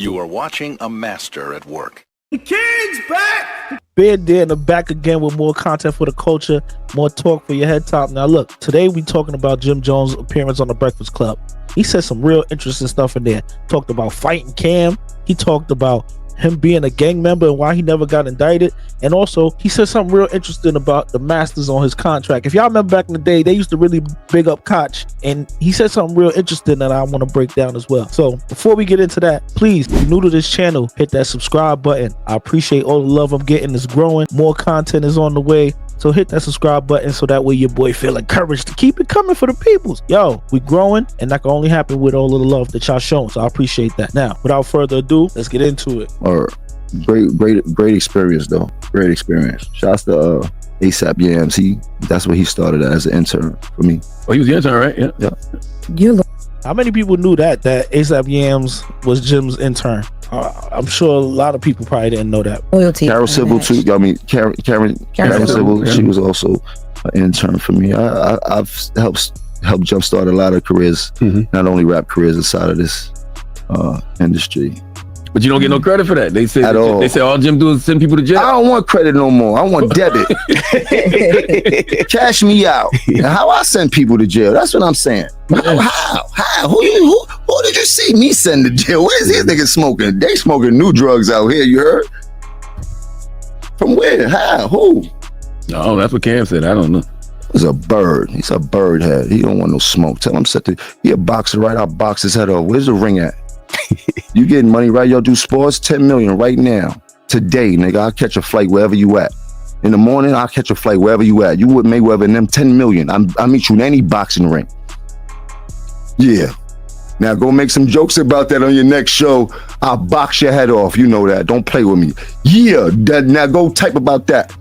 You are watching a master at work. The kid's back! Beard there in the back again with more content for the culture, more talk for your head top. Now look, today we talking about Jim Jones' appearance on the Breakfast Club. He said some real interesting stuff in there. Talked about fighting Cam. He talked about him being a gang member and why he never got indicted. And also, he said something real interesting about the masters on his contract. If y'all remember back in the day, they used to really big up Koch. And he said something real interesting that I want to break down as well. So before we get into that, please, if you're new to this channel, hit that subscribe button. I appreciate all the love I'm getting. It's growing. More content is on the way. So hit that subscribe button so that way your boy feel encouraged to keep it coming for the peoples. Yo, we growing, and that can only happen with all of the love that y'all showing. So I appreciate that. Now, without further ado, let's get into it. Great experience though. Great experience. Shouts to ASAP Yams. That's what he started as an intern for me. Oh, he was the intern, right? Yeah. How many people knew that ASAP Yams was Jim's intern? I'm sure a lot of people probably didn't know that. Loyalty. Carol Sybil too. I mean, Karen Sybil. She was also an intern for me. I've helped jumpstart a lot of careers, not only rap careers inside of this industry. But you don't get no credit for that. They say all Jim do is send people to jail. I don't want credit no more. I want debit. Cash me out. How I send people to jail? That's what I'm saying. How? Who did you see me send to jail? Where's these niggas smoking? They smoking new drugs out here. You heard? From where? How? Who? No, that's what Cam said. I don't know. He's a bird. He's a bird head. He don't want no smoke. Tell him he a boxer, right? I'll box his head off. Where's the ring at? You getting money, right? Y'all do sports? 10 million right now. Today, nigga, I'll catch a flight wherever you at. In the morning, I'll catch a flight wherever you at. You with Mayweather and them 10 million. I'll meet you in any boxing ring. Yeah. Now go make some jokes about that on your next show. I'll box your head off. You know that. Don't play with me. Yeah. Now go type about that.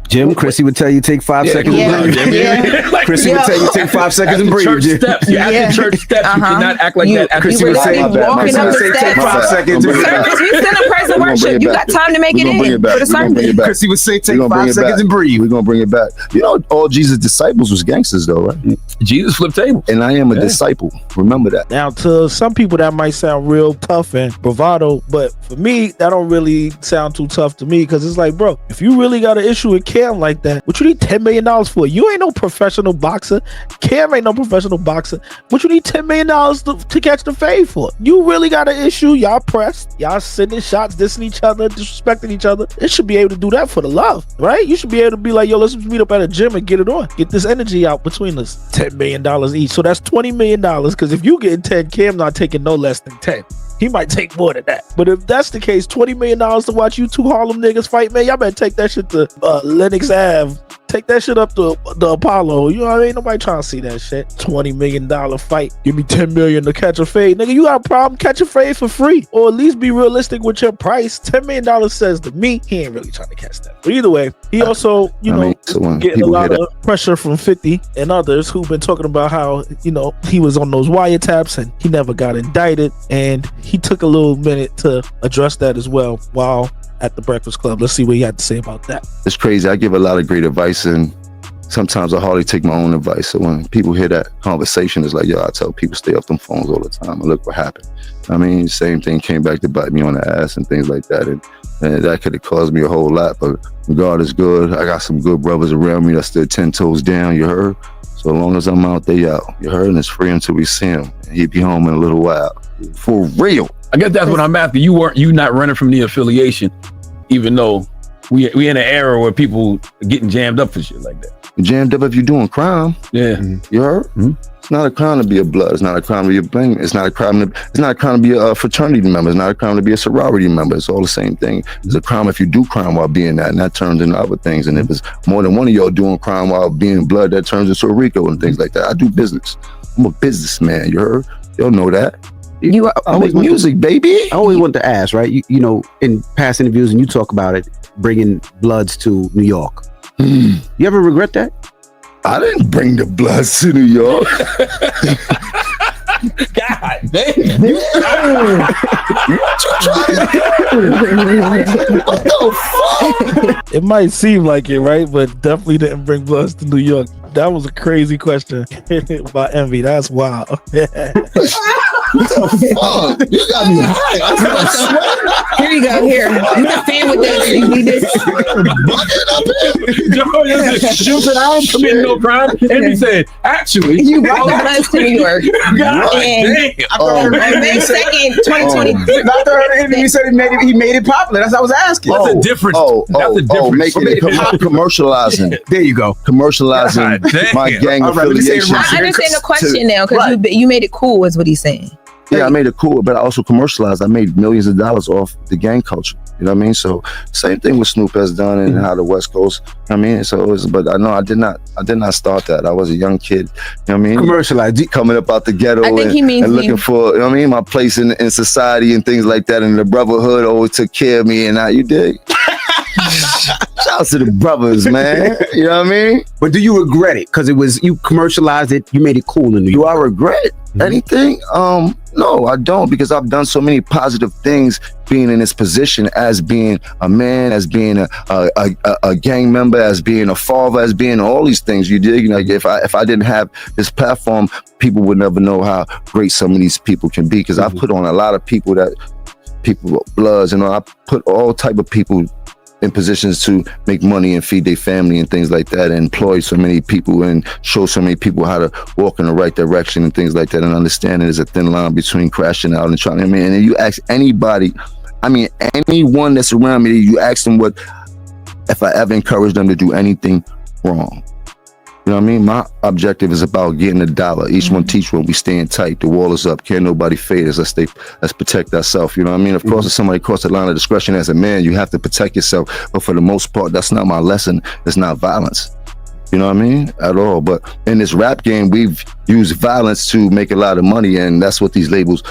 Jim, Chrissy would tell you take 5 seconds and breathe. Chrissy would tell you take 5 seconds and breathe. Church steps. You have the church steps. You cannot act like that. Chrissy would say take 5 seconds. Service, we send a praise and worship. You got time to make it in for the service. Chrissy would say take 5 seconds and breathe. We're gonna bring it back. You know, all Jesus' disciples was gangsters though, right? Jesus flipped tables. And I am a disciple. Remember that. Now, to some people that might sound real tough and bravado, but for me, that don't really sound too tough to me, because it's like, bro, if you really got an issue with Cam like that, what you need $10 million for? You ain't no professional boxer. Cam ain't no professional boxer. What you need $10 million to catch the fade for? You really got an issue. Y'all pressed. Y'all sending shots, dissing each other, disrespecting each other. It should be able to do that for the love, right? You should be able to be like, yo, let's meet up at a gym and get it on. Get this energy out between us. $10 million each. So that's $20 million, because if you getting 10, Cam not taking no less than 10. He might take more than that. But if that's the case, $20 million to watch you two Harlem niggas fight, man, y'all better take that shit to Lenox Ave. Take that shit up to the Apollo. You know what I mean? Nobody trying to see that shit. $20 million fight. Give me $10 million to catch a fade. Nigga, you got a problem? Catch a fade for free. Or at least be realistic with your price. $10 million says to me, he ain't really trying to catch that. But either way, he also, getting a lot of pressure from 50 and others who've been talking about how, he was on those wiretaps and he never got indicted. And he took a little minute to address that as well while at the Breakfast Club. Let's see what he had to say about that. It's crazy. I give a lot of great advice, and sometimes I hardly take my own advice. So when people hear that conversation, it's like, yo, I tell people stay off them phones all the time, and look what happened. I mean, same thing came back to bite me on the ass and things like that, and that could have caused me a whole lot. But God is good. I got some good brothers around me that stood 10 toes down. You heard? So as long as I'm out, they out. You heard? And it's free until we see him. He'll be home in a little while. For real. I guess that's what I'm asking. You not running from the affiliation, even though we in an era where people are getting jammed up for shit like that. Jammed up if you're doing crime. Yeah. You heard? It's not a crime to be a blood. It's not a crime to be a bang. It's not a crime to be a fraternity member. It's not a crime to be a sorority member. It's all the same thing. It's a crime if you do crime while being that, and that turns into other things. And if it's more than one of y'all doing crime while being blood, that turns into a RICO and things like that. I do business. I'm a businessman. You heard? Y'all know that. I make music, baby. I always want to ask, right? You know, in past interviews, and you talk about it, bringing Bloods to New York. You ever regret that? I didn't bring the Bloods to New York. God damn. What the fuck? It might seem like it, right? But definitely didn't bring Bloods to New York. That was a crazy question about Envy. That's wild. Oh, you got me high. Here you go. Here, you can stand with this. You need this. Joe said, I ain't committing no crime. And he said, actually, You brought the bloods to New York. God And damn. on May 2nd, 2023. Not the he said he made it popular. That's what I was asking. That's a difference. That's a difference. Making it commercializing. There you go. Commercializing God damn. my gang All right, let me say it affiliation. right. I understand the question now because you made it cool, is what he's saying. Yeah, I made it cool, but I also commercialized. I made millions of dollars off the gang culture. You know what I mean? So same thing with Snoop has done and how the West Coast. I mean, so it was, but I know I did not start that. I was a young kid. You know what I mean? Commercialized. Coming up out the ghetto I think he means and looking for, you know what I mean, my place in society and things like that. And the brotherhood always took care of me. And you dig? Shout out to the brothers, man. You know what I mean? But do you regret it? Because you commercialized it, you made it cool in New Do York. I regret anything? No, I don't, because I've done so many positive things being in this position, as being a man, as being a gang member, as being a father, as being all these things. You dig? Like if I didn't have this platform, people would never know how great some of these people can be, because I've put on a lot of people bloods, and I put all type of people in positions to make money and feed their family and things like that, and employ so many people and show so many people how to walk in the right direction and things like that, and understand there's a thin line between crashing out and trying. I mean, and then you ask anybody, anyone that's around me, you ask them if I ever encourage them to do anything wrong. You know what I mean? My objective is about getting $1. Each one teach one. We staying tight. The wall is up. Can't nobody fade us. Let's protect ourselves. You know what I mean? Of course, if somebody crossed the line of discretion as a man, you have to protect yourself. But for the most part, that's not my lesson. It's not violence. You know what I mean? At all. But in this rap game, we've used violence to make a lot of money, and that's what these labels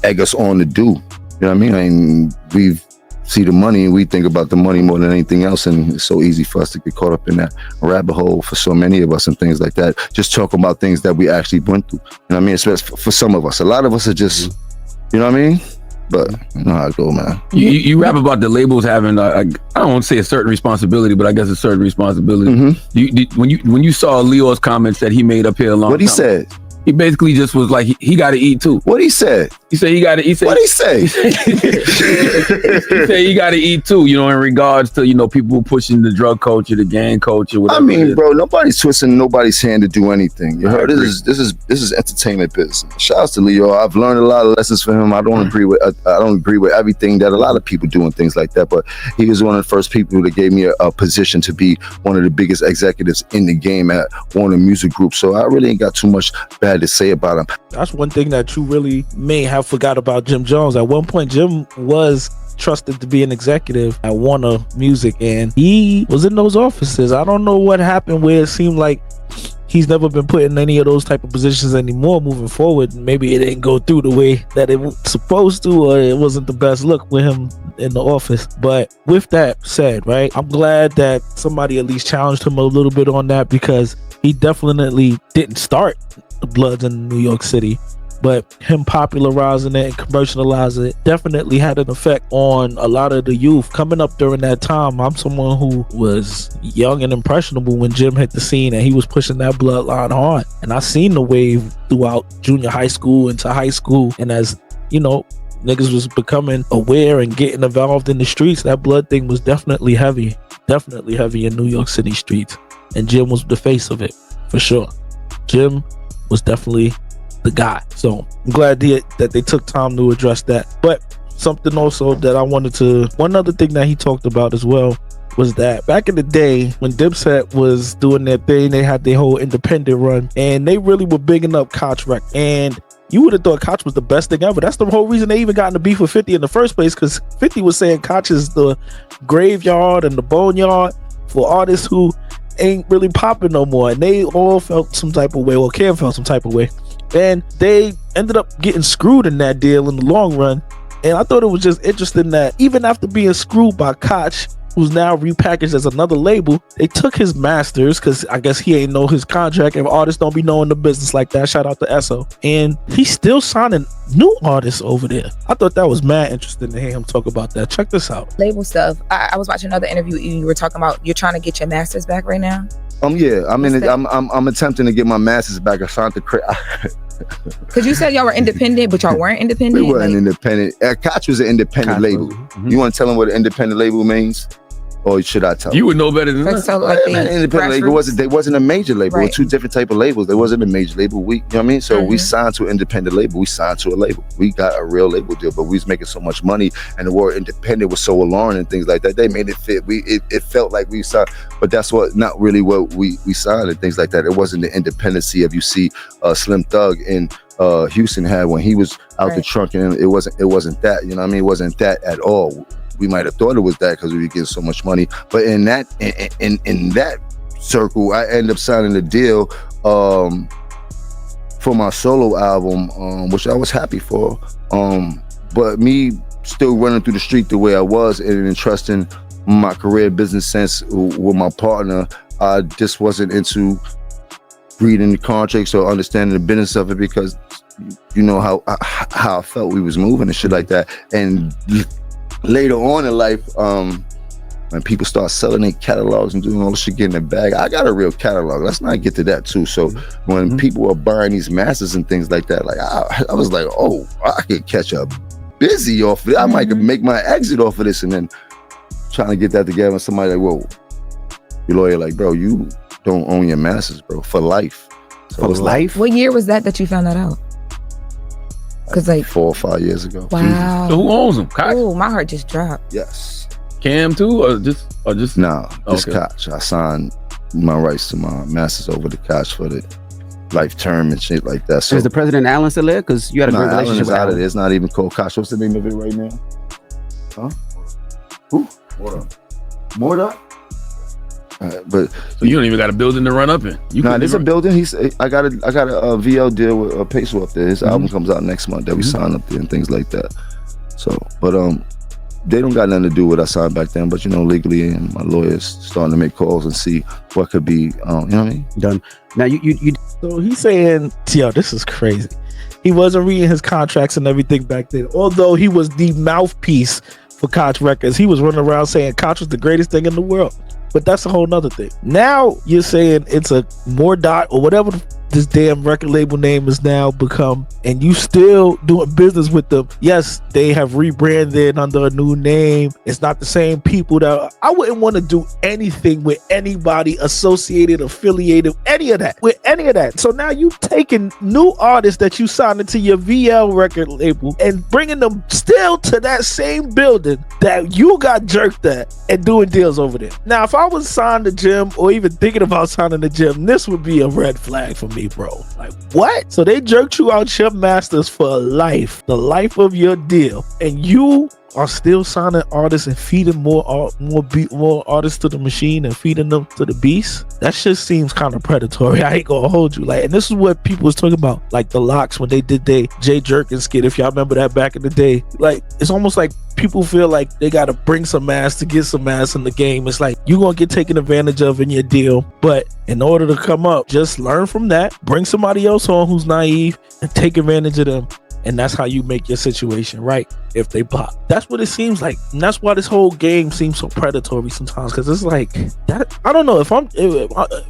egg us on to do. You know what I mean? We've see the money and we think about the money more than anything else, and it's so easy for us to get caught up in that rabbit hole for so many of us and things like that. Just talking about things that we actually went through. You know what I mean? Especially for some of us. A lot of us are just, you know what I mean? But you know how it go, man. You rap about the labels having I don't want to say a certain responsibility, but I guess a certain responsibility. When you saw Leo's comments that he made up here a long time. What he said? He basically just was like, he got to eat too. What he said? He said he got to. He said what he say? He said he got to eat too. You know, in regards to people pushing the drug culture, the gang culture, whatever. I mean, bro, nobody's twisting nobody's hand to do anything. You heard? This is entertainment business. Shouts to Leo. I've learned a lot of lessons from him. I don't agree with everything that a lot of people do and things like that. But he was one of the first people that gave me a position to be one of the biggest executives in the game at Warner Music Group. So I really ain't got too much bad to say about him. That's one thing that you really may have forgot about Jim Jones. At one point, Jim was trusted to be an executive at Warner Music, and he was in those offices. I don't know what happened where it seemed like he's never been put in any of those type of positions anymore moving forward. Maybe it didn't go through the way that it was supposed to, or it wasn't the best look with him in the office. But with that said, right, I'm glad that somebody at least challenged him a little bit on that, because he definitely didn't start the Bloods in New York City, but him popularizing it and commercializing it definitely had an effect on a lot of the youth coming up during that time. I'm someone who was young and impressionable when Jim hit the scene, and he was pushing that bloodline hard, and I seen the wave throughout junior high school into high school, and as you know, niggas was becoming aware and getting involved in the streets, that blood thing was definitely heavy in New York City streets, and Jim was the face of it for sure. Jim was definitely the guy. So I'm glad that they took time to address that. But something also that I wanted to, one other thing that he talked about as well, was that back in the day when Dipset was doing their thing, they had their whole independent run, and they really were bigging up Koch Records. And you would have thought Koch was the best thing ever. That's the whole reason they even got in the beef with 50 in the first place, because 50 was saying Koch is the graveyard and the boneyard for artists who ain't really popping no more, and they all felt some type of way, or Cam felt some type of way, and they ended up getting screwed in that deal in the long run. And I thought it was just interesting that even after being screwed by Koch, who's now repackaged as another label, they took his masters, because I guess he ain't know his contract, and artists don't be knowing the business like that. Shout out to Esso. And he's still signing new artists over there. I thought that was mad interesting to hear him talk about that. Check this out. Label stuff. I was watching another interview. You were talking about you're trying to get your masters back right now. Yeah, I'm attempting to get my masters back. Because you said y'all were independent, but y'all weren't independent. We weren't independent. Koch was an independent label. Mm-hmm. You want to tell them what an independent label means? Or should I tell You would know better than that. So like independent label wasn't a major label. Right. It was two different type of labels. There wasn't a major label. You know what I mean? So we signed to an independent label. We signed to a label. We got a real label deal, but we was making so much money, and the word independent was so alarming and things like that. They made it fit. It felt like we signed, but that's not really what we signed and things like that. It wasn't the independency of, you see, Slim Thug in Houston had when he was out the trunk, and it wasn't that. You know what I mean? It wasn't that at all. We might have thought it was that because we were getting so much money, but in that circle, I ended up signing a deal for my solo album, which I was happy for. But me still running through the street the way I was and entrusting my career business sense with my partner, I just wasn't into reading the contracts or understanding the business of it, because you know how I felt we was moving and shit like that. And later on in life, when people start selling their catalogs and doing all this shit, getting the bag, I got a real catalog. Let's not get to that too. So when people are buying these masters and things like that, like I was like, oh, I could catch a busy off of it. I might make my exit off of this. And then trying to get that together, and somebody like, whoa, your lawyer like, bro, you don't own your masters, bro, for life. So For life? What year was that you found that out? Because like 4 or 5 years ago. wow. So who owns them? Koch? Oh, my heart just dropped. Yes. Cam too, or just? No, this Okay. Koch. I signed my rights to my masters over to Koch for the life term and shit like that. So Is the president Allen still there? Because you had a great Alan relationship is with out of Allen. there. It's not even called Koch. What's the name of it right now? Huh? Who? Morda. But So you don't even got a building to run up in. there's a building. I got a VL deal with Peso up there. His album comes out next month that we signed up there and things like that. So, but they don't got nothing to do with what I signed back then. But you know, legally, and my lawyers starting to make calls and see what could be. You know what I mean? Done. Now you So he's saying, yo, this is crazy. He wasn't reading his contracts and everything back then. Although he was the mouthpiece for Koch Records, he was running around saying Koch was the greatest thing in the world. But that's a whole nother thing. Now you're saying it's a Mordot or whatever this damn record label name is now become, and you still doing business with them. Yes, they have rebranded under a new name. It's not the same people that I wouldn't want to do anything with anybody associated, affiliated, any of that. So now you taking new artists that you signed into your VL record label and bringing them still to that same building that you got jerked at and doing deals over there. Now, if I was signed to Jim or even thinking about signing to Jim, this would be a red flag for me, bro. Like, what? So they jerked you out your masters for life, the life of your deal, and you are still signing artists and feeding more artists to the machine and feeding them to the beast. That shit seems kind of predatory. I ain't gonna hold you. Like, and this is what people was talking about, like the Locks when they did their Jay Jerkin skit. If y'all remember that back in the day, like it's almost like people feel like they gotta bring some ass to get some ass in the game. It's like you gonna get taken advantage of in your deal, but in order to come up, just learn from that. Bring somebody else on who's naive and take advantage of them. And that's how you make your situation right if they pop. That's what it seems like. And that's why this whole game seems so predatory sometimes. Because it's like, that. I don't know, if am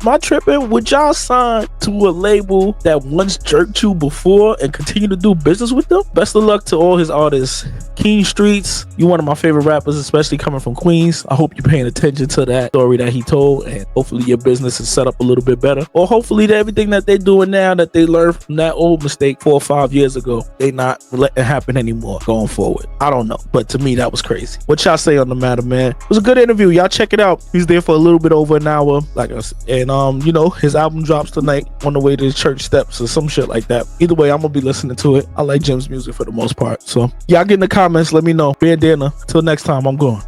I tripping? Would y'all sign to a label that once jerked you before and continue to do business with them? Best of luck to all his artists. King Streets, you one of my favorite rappers, especially coming from Queens. I hope you're paying attention to that story that he told, and hopefully your business is set up a little bit better. Or hopefully everything that they're doing now that they learned from that old mistake 4 or 5 years ago, they not letting it happen anymore going forward. I don't know, but to me that was crazy. What y'all say on the matter, man? It was a good interview. Y'all check it out. He's there for a little bit over an hour, like I said, and you know, his album drops tonight on the way to the church steps or some shit like that. Either way, I'm gonna be listening to it. I like Jim's music for the most part, so y'all get in the comments, let me know. Bandana, till next time, I'm going.